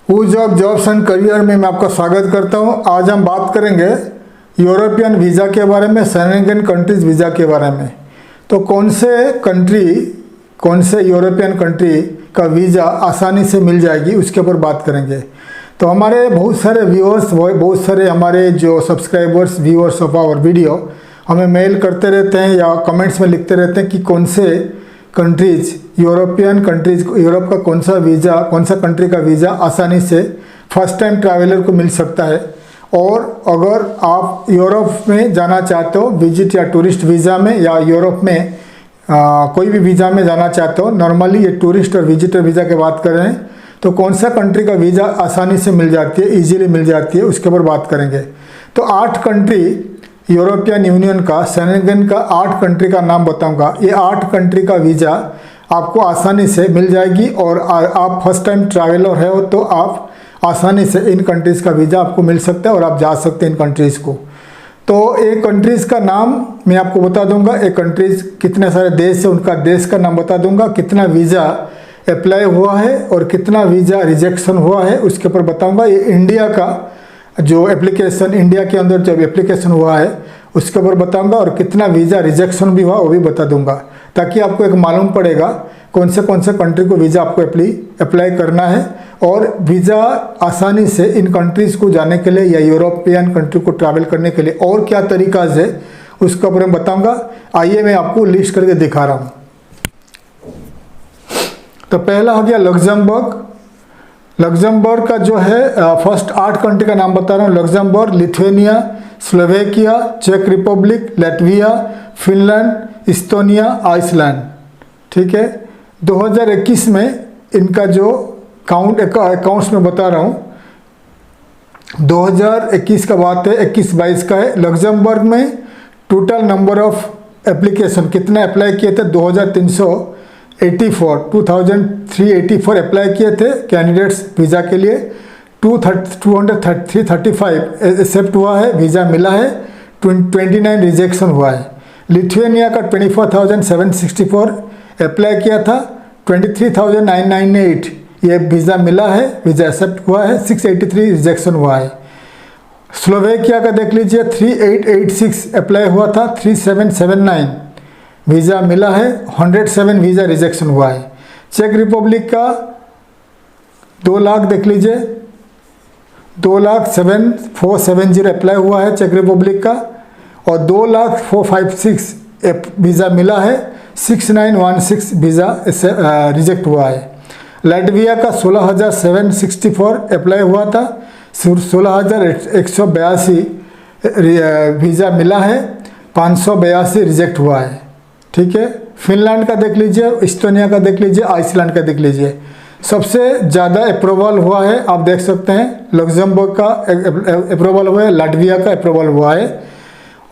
Whose of jobs and career में मैं आपका स्वागत करता हूं। आज हम बात करेंगे यूरोपियन वीज़ा के बारे में, शेंगेन कंट्रीज वीज़ा के बारे में। तो कौन से यूरोपियन कंट्री का वीज़ा आसानी से मिल जाएगी उसके ऊपर बात करेंगे। तो हमारे बहुत सारे व्यूअर्स, बहुत सारे हमारे जो subscribers, viewers of our video हमें मेल करते रहते हैं या कमेंट्स में लिखते रहते हैं कि कौन से कंट्रीज, यूरोपियन कंट्रीज, यूरोप का कौन सा कंट्री का वीज़ा आसानी से फर्स्ट टाइम ट्रैवलर को मिल सकता है। और अगर आप यूरोप में जाना चाहते हो विजिट या टूरिस्ट वीज़ा में, या यूरोप में कोई भी वीज़ा में जाना चाहते हो, नॉर्मली ये टूरिस्ट और विजिटर वीज़ा की बात कर रहे हैं, तो कौन सा कंट्री का वीज़ा आसानी से मिल जाती है, ईजीली मिल जाती है, उसके ऊपर बात करेंगे। तो 8 कंट्री यूरोपियन यूनियन का, शेंगेन का 8 कंट्री का नाम बताऊंगा। ये 8 कंट्री का वीज़ा आपको आसानी से मिल जाएगी और आप फर्स्ट टाइम ट्रैवलर है हो तो आप आसानी से इन कंट्रीज़ का वीज़ा आपको मिल सकता है और आप जा सकते हैं इन कंट्रीज़ को। तो एक कंट्रीज़ का नाम मैं आपको बता दूंगा, एक कंट्रीज़ कितने सारे देश है उनका देश का नाम बता दूंगा, कितना वीज़ा अप्लाई हुआ है और कितना वीज़ा रिजेक्शन हुआ है उसके ऊपर बताऊँगा। ये इंडिया का जो एप्लीकेशन, इंडिया के अंदर जब एप्लीकेशन हुआ है उसके ऊपर बताऊंगा और कितना वीज़ा रिजेक्शन भी हुआ वो भी बता दूंगा, ताकि आपको एक मालूम पड़ेगा कौन से कंट्री को वीज़ा आपको अप्लाई करना है और वीज़ा आसानी से इन कंट्रीज़ को जाने के लिए या यूरोपियन कंट्री को ट्रैवल करने के लिए और क्या तरीका है उसके ऊपर मैं बताऊँगा। आइए मैं आपको लिस्ट करके दिखा रहा हूँ। तो पहला हो गया लग्जमबर्ग। लग्जमबर्ग का जो है फर्स्ट 8 कंट्री का नाम बता रहा हूँ। लग्जमबर्ग, लिथुआनिया, स्लोवेकिया, चेक Republic, Latvia, Finland, Estonia, Iceland. ठीक है, 2021 में इनका जो अकाउंट्स में बता रहा हूँ, 2021 का बात है, 21-22 का है। लग्जमबर्ग में टोटल नंबर ऑफ एप्लीकेशन कितना अप्लाई किए थे, 2384 अप्लाई किए थे कैंडिडेट्स वीज़ा के लिए। 235 एक्सेप्ट हुआ है, वीज़ा मिला है, 29 रिजेक्शन हुआ है। लिथुआनिया का 24,764 अप्लाई किया था, 23,998 ये वीज़ा मिला है, वीज़ा एक्सेप्ट हुआ है, 683 रिजेक्शन हुआ है। स्लोवेकिया का देख लीजिए, 3886 अप्लाई हुआ था, 3779 वीज़ा मिला है, 107 वीज़ा रिजेक्शन हुआ है। चेक रिपब्लिक का 2 लाख देख लीजिए, 2,07,470 अप्लाई हुआ है चेक रिपब्लिक का, और 2,0456 वीज़ा मिला है, 6916 वीज़ा रिजेक्ट हुआ है। लैटविया का 16,764 अप्लाई हुआ था, 16,182 वीज़ा मिला है, 582 रिजेक्ट हुआ है। ठीक है, फिनलैंड का देख लीजिए, इस्टोनिया का देख लीजिए, आइसलैंड का देख लीजिए। सबसे ज़्यादा अप्रूवल हुआ है, आप देख सकते हैं, लग्जमबर्ग का अप्रूवल हुआ है, लाटविया का अप्रूवल हुआ है,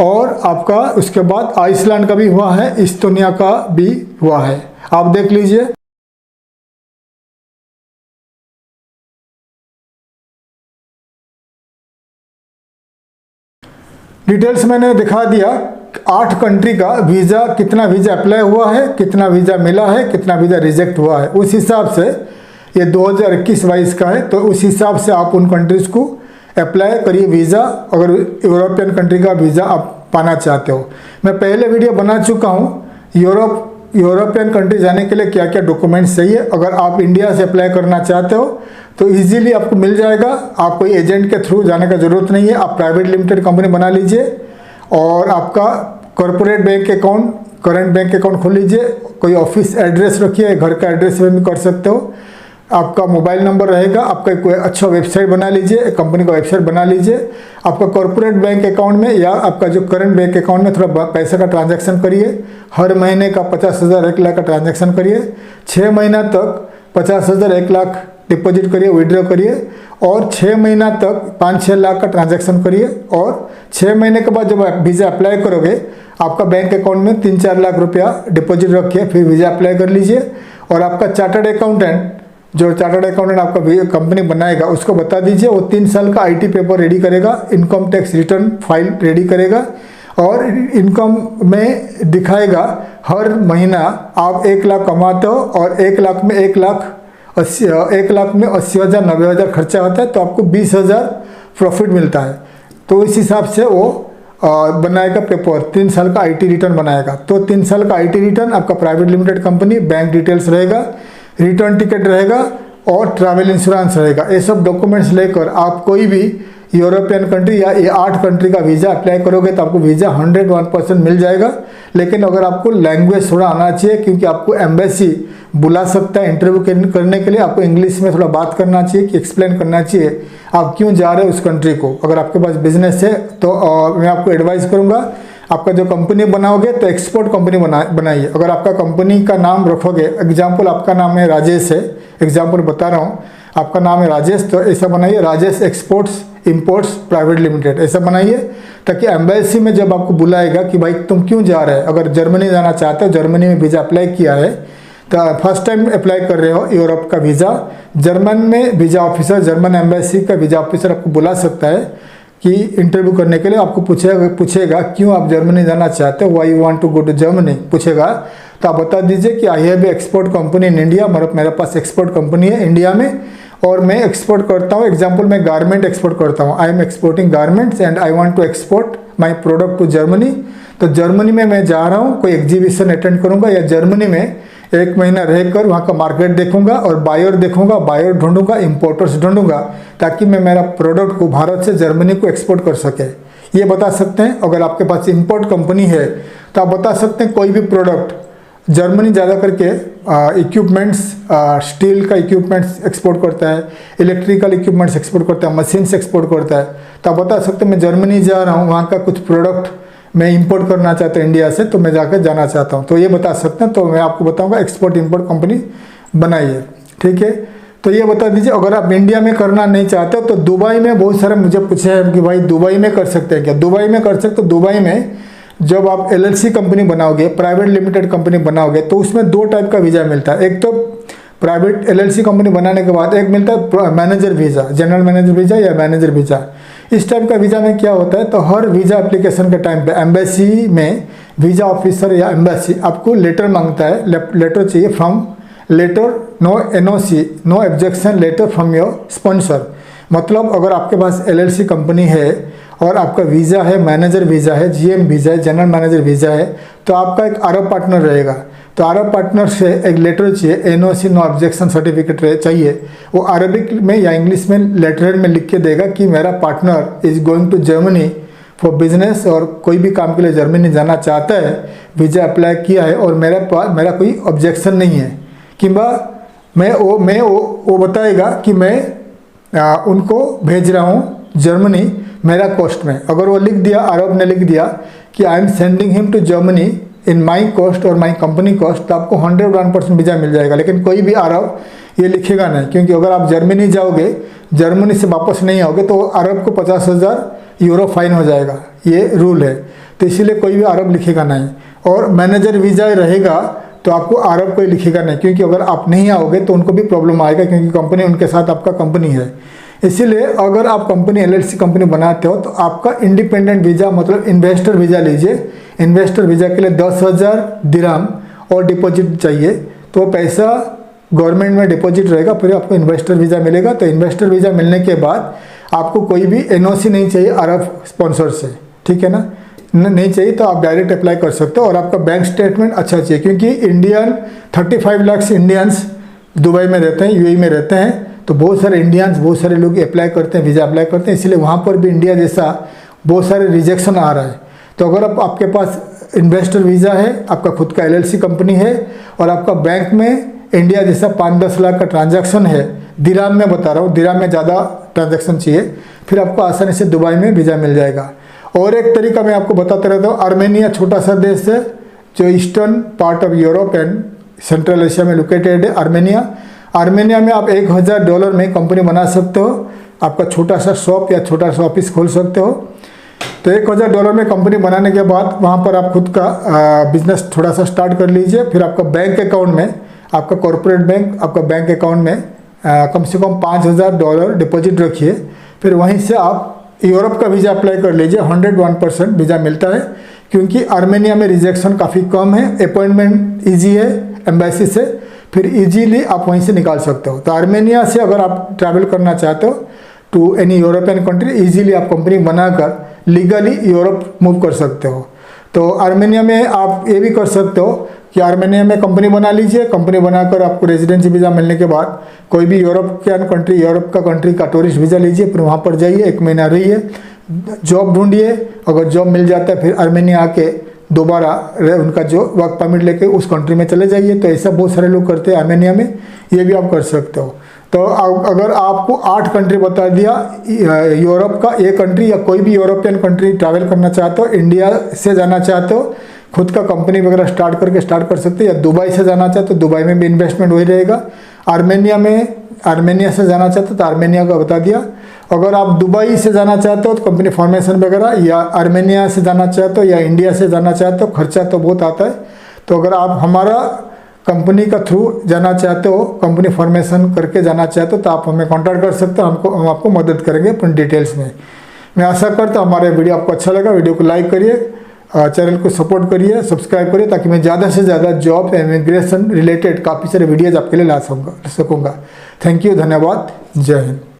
और आपका उसके बाद आइसलैंड का भी हुआ है, इस्टोनिया का भी हुआ है। आप देख लीजिए। डिटेल्स मैंने दिखा दिया, 8 कंट्री का वीज़ा, कितना वीज़ा अप्लाई हुआ है, कितना वीज़ा मिला है, कितना वीज़ा रिजेक्ट हुआ है। उस हिसाब से ये 2021-22 का है, तो उस हिसाब से आप उन कंट्रीज़ को अप्लाई करिए वीज़ा, अगर यूरोपियन कंट्री का वीज़ा आप पाना चाहते हो। मैं पहले वीडियो बना चुका हूँ यूरोपियन कंट्री जाने के लिए क्या क्या डॉक्यूमेंट्स चाहिए। अगर आप इंडिया से अप्लाई करना चाहते हो तो इजीली आपको मिल जाएगा, आप कोई एजेंट के थ्रू जाने का ज़रूरत नहीं है। आप प्राइवेट लिमिटेड कंपनी बना लीजिए और आपका corporate bank account, current bank account खोल लीजिए, कोई ऑफिस एड्रेस रखिए, घर का एड्रेस में भी कर सकते हो। आपका मोबाइल नंबर रहेगा, आपका कोई अच्छा वेबसाइट बना लीजिए, कंपनी का वेबसाइट बना लीजिए। आपका कॉर्पोरेट बैंक अकाउंट में या आपका जो करंट बैंक अकाउंट में थोड़ा पैसे का ट्रांजैक्शन करिए, हर महीने का 50,000 1 लाख का ट्रांजैक्शन करिए, 6 महीना तक 50,000 1 लाख डिपॉजिट करिए, विड्रॉ करिए, और 6 महीना तक 5-6 लाख का ट्रांजैक्शन करिए। और 6 महीने के बाद जब आप वीज़ा अप्लाई करोगे, आपका बैंक अकाउंट में 3-4 लाख रुपया डिपॉजिट रखिए, फिर वीज़ा अप्लाई कर लीजिए। और आपका चार्टर्ड अकाउंटेंट, जो चार्टर्ड अकाउंटेंट आपका कंपनी बनाएगा, उसको बता दीजिए, वो 3 साल का IT पेपर रेडी करेगा, income tax return file ready करेगा, और इनकम में दिखाएगा हर महीना आप 1 लाख कमाते हो और 1 लाख में 1 लाख 80 1 लाख में 80,000 90,000 खर्चा होता है तो आपको 20,000 प्रॉफिट मिलता है। तो इस हिसाब से वो बनाएगा पेपर, 3 साल का आईटी रिटर्न बनाएगा। तो 3 साल का आईटी रिटर्न, आपका private limited company, bank details रहेगा, रिटर्न टिकट रहेगा और ट्रैवल इंश्योरेंस रहेगा। ये सब डॉक्यूमेंट्स लेकर आप कोई भी यूरोपियन कंट्री या ये 8 कंट्री का वीज़ा अप्लाई करोगे तो आपको वीज़ा 101% मिल जाएगा। लेकिन अगर आपको लैंग्वेज थोड़ा आना चाहिए, क्योंकि आपको एम्बेसी बुला सकता है इंटरव्यू करने के लिए, आपको इंग्लिश में थोड़ा बात करना चाहिए कि एक्सप्लेन करना चाहिए आप क्यों जा रहे हो उस कंट्री को। अगर आपके पास बिजनेस है तो मैं आपको एडवाइस करूँगा, आपका जो कंपनी बनाओगे तो एक्सपोर्ट कंपनी बनाइए। अगर आपका कंपनी का नाम रखोगे, एग्जाम्पल आपका नाम है राजेश है, एग्जाम्पल बता रहा हूँ, आपका नाम है राजेश, तो ऐसा बनाइए Rajesh exports imports private limited, ऐसा बनाइए, ताकि एम्बेसी में जब आपको बुलाएगा कि भाई तुम क्यों जा रहे हो, अगर जर्मनी जाना चाहते हो, जर्मनी में वीज़ा अप्लाई किया है तो फर्स्ट टाइम अप्लाई कर रहे हो यूरोप का वीज़ा, जर्मन में वीज़ा ऑफिसर, जर्मन एम्बेसी का वीज़ा ऑफिसर आपको बुला सकता है कि इंटरव्यू करने के लिए। आपको पूछेगा क्यों आप जर्मनी जाना चाहते हो, why you want to go to Germany पूछेगा, तो आप बता दीजिए कि I have export company in India, मतलब मेरे पास एक्सपोर्ट कंपनी है इंडिया में और मैं एक्सपोर्ट करता हूँ, एग्जाम्पल मैं गारमेंट एक्सपोर्ट करता हूँ, I am exporting garments and I want to export my product to Germany. तो जर्मनी में मैं जा रहा हूँ, कोई एग्जीबिशन अटेंड करूँगा या जर्मनी में 1 महीना रहकर वहाँ का मार्केट देखूंगा और बायर देखूंगा, बायर ढूंढूंगा, इंपोर्टर्स ढूंढूंगा, ताकि मैं मेरा प्रोडक्ट को भारत से जर्मनी को एक्सपोर्ट कर सके। ये बता सकते हैं। अगर आपके पास इंपोर्ट कंपनी है तो आप बता सकते हैं कोई भी प्रोडक्ट, जर्मनी ज़्यादा करके इक्विपमेंट्स, स्टील का इक्विपमेंट्स एक्सपोर्ट करता है, इलेक्ट्रिकल इक्विपमेंट्स एक्सपोर्ट करता है, मशीन से एक्सपोर्ट करता है, तो आप बता सकते हैं मैं जर्मनी जा रहा हूँ, वहाँ का कुछ प्रोडक्ट मैं इंपोर्ट करना चाहता हूँ इंडिया से, तो मैं जाकर जाना चाहता हूँ, तो ये बता सकते हैं। तो मैं आपको बताऊँगा एक्सपोर्ट इंपोर्ट कंपनी बनाइए, ठीक है। तो ये बता दीजिए, अगर आप इंडिया में करना नहीं चाहते तो दुबई में बहुत सारे मुझे पूछे हैं कि भाई दुबई में कर सकते हैं क्या, दुबई में कर सकते। तो दुबई में जब आप एलएलसी कंपनी बनाओगे, प्राइवेट लिमिटेड कंपनी बनाओगे, तो उसमें 2 टाइप का वीज़ा मिलता है। एक तो प्राइवेट एलएलसी कंपनी बनाने के बाद एक मिलता है manager visa, general manager visa या मैनेजर वीज़ा। इस टाइप का वीज़ा में क्या होता है, तो हर वीज़ा एप्लीकेशन के टाइम पे एम्बेसी में वीज़ा ऑफिसर या एम्बेसी आपको लेटर मांगता है, लेटर चाहिए from letter, no NOC, no objection letter from your sponsor. मतलब अगर आपके पास एलएलसी कंपनी है और आपका वीज़ा है, मैनेजर वीज़ा है, जीएम वीज़ा है, जनरल मैनेजर वीज़ा है, तो आपका एक अरब पार्टनर रहेगा, तो अरब पार्टनर से एक लेटर चाहिए, एनओसी नो ऑब्जेक्शन सर्टिफिकेट चाहिए। वो अरबिक में या इंग्लिश में लेटर में लिख के देगा कि मेरा partner is going to Germany for business, और कोई भी काम के लिए जर्मनी जाना चाहता है, वीज़ा अप्लाई किया है और मेरा कोई ऑब्जेक्शन नहीं है, कि मैं वो बताएगा कि मैं उनको भेज रहा हूँ जर्मनी मेरा कॉस्ट में। अगर वो लिख दिया, अरब ने लिख दिया कि I am sending him to Germany in my cost और माई कंपनी कॉस्ट, तो आपको 101% वीज़ा मिल जाएगा। लेकिन कोई भी अरब ये लिखेगा नहीं, क्योंकि अगर आप जर्मनी जाओगे, जर्मनी से वापस नहीं आओगे तो अरब को 50,000 यूरो फाइन हो जाएगा, ये रूल है। तो इसीलिए कोई भी अरब लिखेगा नहीं। और मैनेजर वीज़ा रहेगा तो आपको अरब कोई लिखेगा नहीं, क्योंकि अगर आप नहीं आओगे तो उनको भी प्रॉब्लम आएगा, क्योंकि कंपनी उनके साथ आपका कंपनी है। इसीलिए अगर आप कंपनी एलएलसी कंपनी बनाते हो तो आपका इंडिपेंडेंट वीज़ा, मतलब इन्वेस्टर वीज़ा लीजिए। इन्वेस्टर वीज़ा के लिए 10,000 दिरहम और डिपॉजिट चाहिए, तो पैसा गवर्नमेंट में डिपॉजिट रहेगा, फिर आपको इन्वेस्टर वीज़ा मिलेगा। तो इन्वेस्टर वीज़ा मिलने के बाद आपको कोई भी एनओसी नहीं चाहिए अरब स्पॉन्सर से, ठीक है ना, नहीं चाहिए तो आप डायरेक्ट अप्लाई कर सकते हो। और आपका बैंक स्टेटमेंट अच्छा चाहिए, क्योंकि इंडियन 35 लाख इंडियंस दुबई में रहते हैं, यूएई में रहते हैं, तो बहुत सारे इंडियंस, बहुत सारे लोग अप्लाई करते हैं, वीज़ा अप्लाई करते हैं, इसलिए वहाँ पर भी इंडिया जैसा बहुत सारे रिजेक्शन आ रहा है। तो अगर आपके पास इन्वेस्टर वीज़ा है, आपका खुद का एलएलसी कंपनी है और आपका बैंक में इंडिया जैसा 5-10 लाख का ट्रांजैक्शन है, दिराम में बता रहा हूँ, दिराम में ज़्यादा ट्रांजैक्शन चाहिए, फिर आपको आसानी से दुबई में वीज़ा मिल जाएगा। और एक तरीका मैं आपको बताते रहता हूँ, आर्मेनिया छोटा सा देश है जो eastern part of Europe and central Asia में लोकेटेड है। आर्मेनिया में आप $1,000 में कंपनी बना सकते हो, आपका छोटा सा शॉप या छोटा सा ऑफिस खोल सकते हो। तो $1,000 में कंपनी बनाने के बाद वहाँ पर आप खुद का बिजनेस थोड़ा सा स्टार्ट कर लीजिए। फिर आपका बैंक अकाउंट में, आपका कॉर्पोरेट बैंक, आपका बैंक अकाउंट में कम से कम $5,000 डिपॉजिट रखिए। फिर वहीं से आप यूरोप का वीज़ा अप्लाई कर लीजिए, 101% वीज़ा मिलता है, क्योंकि आर्मेनिया में रिजेक्शन काफ़ी कम है, अपॉइंटमेंट ईजी है एम्बेसी से। फिर इजीली आप वहीं से निकाल सकते हो। तो आर्मेनिया से अगर आप ट्रैवल करना चाहते हो to any European country, easily आप कंपनी बनाकर लीगली यूरोप मूव कर सकते हो। तो आर्मेनिया में आप ये भी कर सकते हो कि आर्मेनिया में कंपनी बना लीजिए, कंपनी बनाकर आपको रेजिडेंसी वीज़ा मिलने के बाद कोई भी यूरोपियन कंट्री, यूरोप का कंट्री का टूरिस्ट वीज़ा लीजिए, फिर वहाँ पर जाइए, 1 महीना रहिए, जॉब ढूंढिए। अगर जॉब मिल जाता है फिर आर्मेनिया आके दोबारा उनका जो वर्क परमिट लेके उस कंट्री में चले जाइए। तो ऐसा बहुत सारे लोग करते हैं आर्मेनिया में, ये भी आप कर सकते हो। तो अगर आपको 8 कंट्री बता दिया यूरोप का, एक कंट्री या कोई भी यूरोपियन कंट्री ट्रैवल करना चाहते हो, इंडिया से जाना चाहते हो, खुद का कंपनी वगैरह स्टार्ट कर सकते हो, या दुबई से जाना चाहते हो तो दुबई में भी इन्वेस्टमेंट वही रहेगा। आर्मेनिया से जाना चाहते हो तो आर्मेनिया का बता दिया। अगर आप दुबई से जाना चाहते हो तो कंपनी फॉर्मेशन वगैरह, या आर्मेनिया से जाना चाहते हो या इंडिया से जाना चाहते हो, खर्चा तो बहुत आता है। तो अगर आप हमारा कंपनी का थ्रू जाना चाहते हो, कंपनी फॉर्मेशन करके जाना चाहते हो, तो आप हमें कांटेक्ट कर सकते हो, हम आपको मदद करेंगे अपनी डिटेल्स में। मैं आशा करता हूँ हमारे वीडियो आपको अच्छा लगा। वीडियो को लाइक करिए, चैनल को सपोर्ट करिए, सब्सक्राइब करिए, ताकि मैं ज़्यादा से ज़्यादा जॉब इमिग्रेशन रिलेटेड काफ़ी सारे वीडियोज़ आपके लिए ला सकूँगा। थैंक यू, धन्यवाद, जय हिंद।